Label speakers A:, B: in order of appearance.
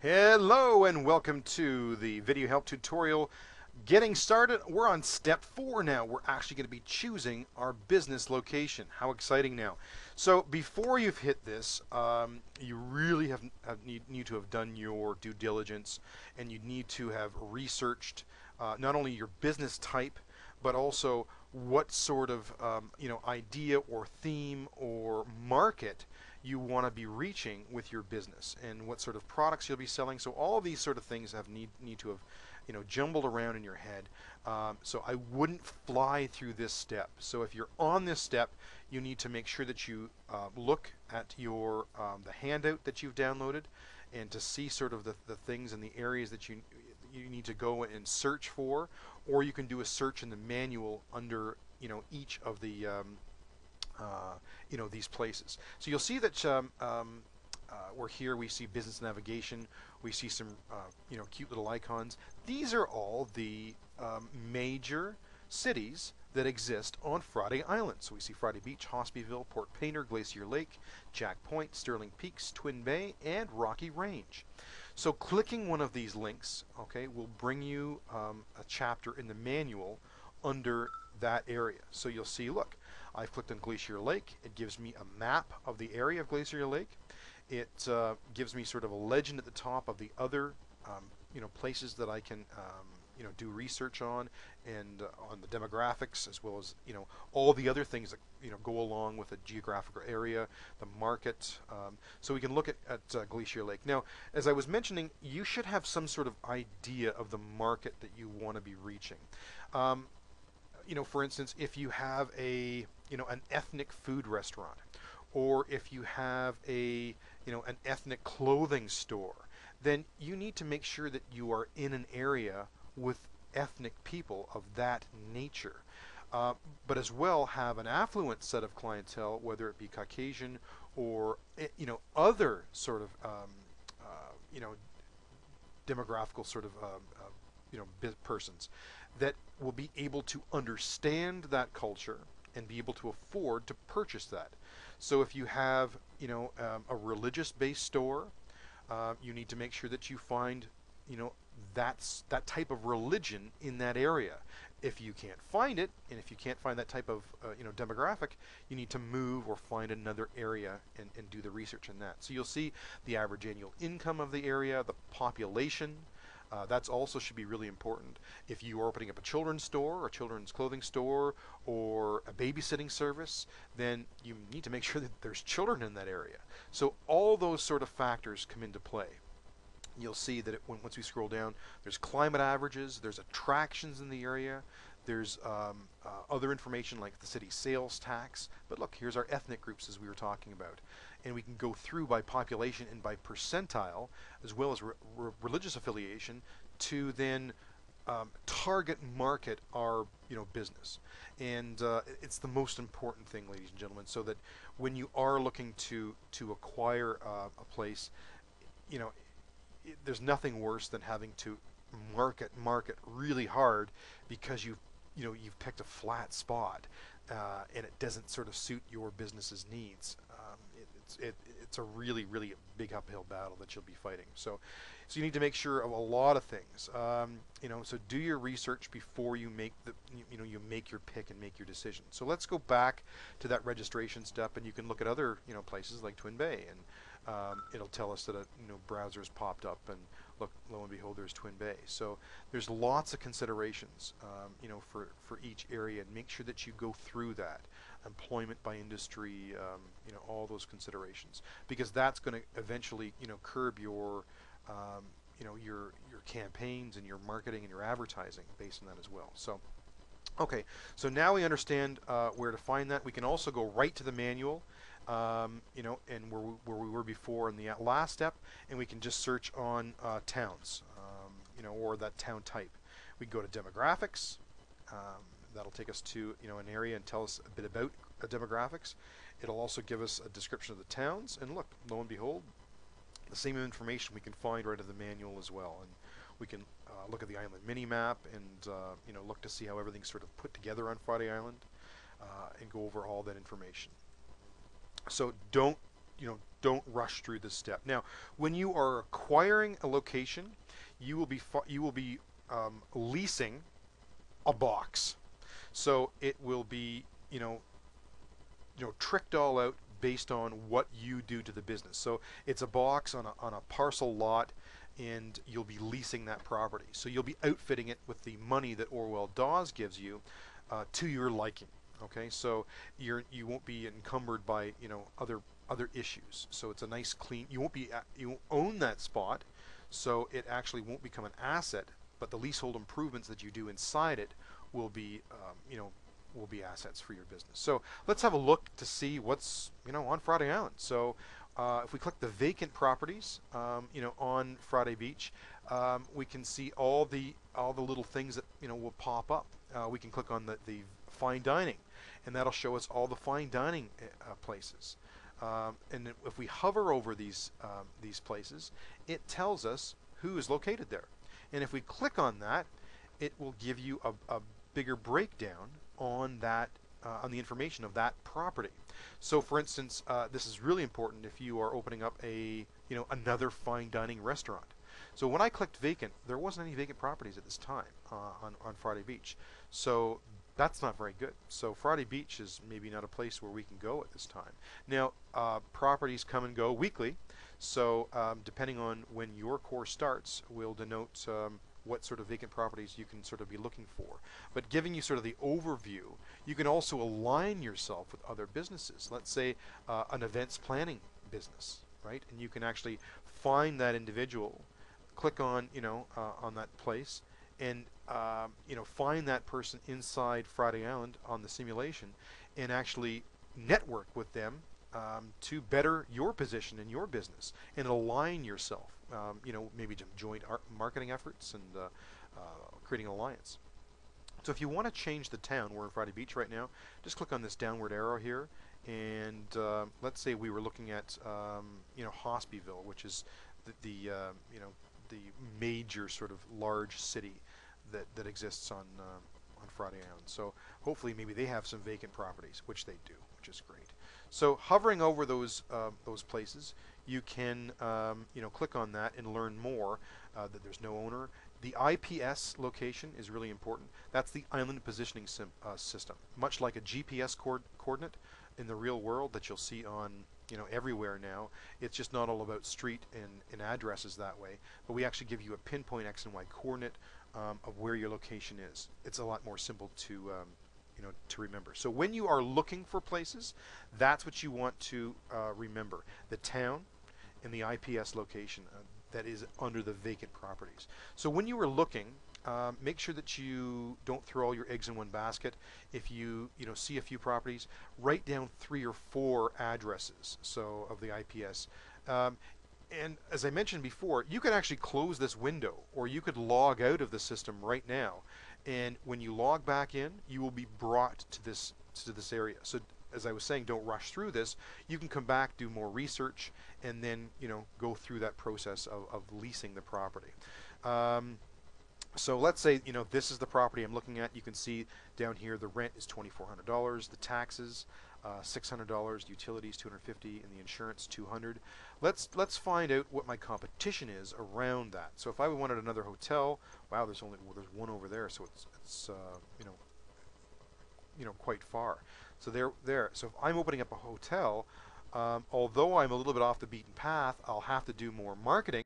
A: Hello and welcome to the video help tutorial. Getting started, we're on step 4 now. We're actually going to be choosing our business location. How exciting now. So before you've hit this, you really need to have done your due diligence, and you need to have researched not only your business type, but also what sort of idea or theme or market you want to be reaching with your business, and what sort of products you'll be selling. So all of these sort of things need to have jumbled around in your head. So I wouldn't fly through this step. So if you're on this step, you need to make sure that you look at your the handout that you've downloaded, and to see sort of the things and the areas that you need to go and search for, or you can do a search in the manual under each of the these places. So you'll see that we're here. We see business navigation. We see some cute little icons. These are all the major cities that exist on Friday Island. So we see Friday Beach, Hospieville, Port Painter, Glacier Lake, Jack Point, Sterling Peaks, Twin Bay, and Rocky Range. So clicking one of these links, okay, will bring you a chapter in the manual under that area. So you'll see, look, I've clicked on Glacier Lake. It gives me a map of the area of Glacier Lake. It gives me sort of a legend at the top of the other places that I can do research on, and on the demographics, as well as all the other things that go along with a geographical area, the market. So we can look at Glacier Lake. Now, as I was mentioning, you should have some sort of idea of the market that you want to be reaching. For instance, if you have an ethnic food restaurant, or if you have an ethnic clothing store, then you need to make sure that you are in an area with ethnic people of that nature. But as well, have an affluent set of clientele, whether it be Caucasian or other sort of demographical sort of persons that will be able to understand that culture and be able to afford to purchase that. So if you have a religious-based store, you need to make sure that you find that type of religion in that area. If you can't find it, and if you can't find that type of demographic, you need to move or find another area and do the research in that. So you'll see the average annual income of the area, the population. That's also should be really important. If you are opening up a children's store, or a children's clothing store, or a babysitting service, then you need to make sure that there's children in that area. So all those sort of factors come into play. You'll see that once we scroll down, there's climate averages, there's attractions in the area, there's other information like the city sales tax. But look, here's our ethnic groups, as we were talking about. And we can go through by population and by percentile, as well as religious affiliation, to then target market our business. And it's the most important thing, ladies and gentlemen, so that when you are looking to acquire a place, there's nothing worse than having to market really hard because you've picked a flat spot, and it doesn't sort of suit your business's needs. It's a really big uphill battle that you'll be fighting. So you need to make sure of a lot of things. So do your research before you make you make your pick and make your decision. So let's go back to that registration step, and you can look at other places like Twin Bay, and it'll tell us that a browser has popped up, and look, lo and behold, there's Twin Bay. So there's lots of considerations for each area, and make sure that you go through that. Employment by industry, all those considerations, because that's going to eventually curb your your campaigns and your marketing and your advertising based on that as well. So okay, so now we understand where to find that. We can also go right to the manual, and where we were before in the last step, and we can just search on towns, or that town type. We can go to demographics. That'll take us to an area and tell us a bit about demographics. It'll also give us a description of the towns, and look, lo and behold, the same information we can find right in the manual as well. And we can look at the island mini-map, and look to see how everything's sort of put together on Friday Island, and go over all that information. So don't don't rush through this step. Now, when you are acquiring a location, you will be leasing a box. So it will be, tricked all out based on what you do to the business. So it's a box on a parcel lot, and you'll be leasing that property. So you'll be outfitting it with the money that Orwell Dawes gives you to your liking. Okay, so you won't be encumbered by other issues. So it's a nice clean. You won't own that spot, so it actually won't become an asset. But the leasehold improvements that you do inside it will be will be assets for your business. So let's have a look to see what's on Friday Island. So if we click the vacant properties, on Friday Beach, we can see all the little things that will pop up. We can click on the fine dining, and that'll show us all the fine dining places. And if we hover over these places, it tells us who is located there. And if we click on that, it will give you a bigger breakdown on that on the information of that property. So, for instance, this is really important if you are opening up another fine dining restaurant. So when I clicked vacant, there wasn't any vacant properties at this time on Friday Beach. So that's not very good. So Friday Beach is maybe not a place where we can go at this time. Now, properties come and go weekly. So depending on when your course starts will denote what sort of vacant properties you can sort of be looking for. But giving you sort of the overview, you can also align yourself with other businesses. Let's say an events planning business, right? And you can actually find that individual, click on on that place, and find that person inside Friday Island on the simulation, and actually network with them to better your position in your business and align yourself. Maybe joint marketing efforts and creating an alliance. So if you want to change the town, we're in Friday Beach right now, just click on this downward arrow here, and let's say we were looking at Hospiville, which is the major sort of large city that exists on Friday Island. So hopefully maybe they have some vacant properties, which they do, which is great. So hovering over those places, you can click on that and learn more that there's no owner. The IPS location is really important. That's the island positioning system, much like a GPS coordinate in the real world that you'll see on everywhere now. It's just not all about street and addresses that way, but we actually give you a pinpoint X and Y coordinate of where your location is. It's a lot more simple to to remember. So when you are looking for places, that's what you want to remember: the town and the IPS location that is under the vacant properties. So when you are looking, make sure that you don't throw all your eggs in one basket. If you see a few properties, write down 3 or 4 addresses of the IPS. And as I mentioned before, you can actually close this window, or you could log out of the system right now. And when you log back in, you will be brought to this area. So as I was saying, don't rush through this. You can come back, do more research, and then go through that process of leasing the property. So let's say this is the property I'm looking at. You can see down here the rent is $2,400, the taxes $600, utilities $250, and the insurance $200. Let's find out what my competition is around that. So if I wanted another hotel, wow, there's one over there, so it's quite far. So there. So if I'm opening up a hotel, although I'm a little bit off the beaten path, I'll have to do more marketing.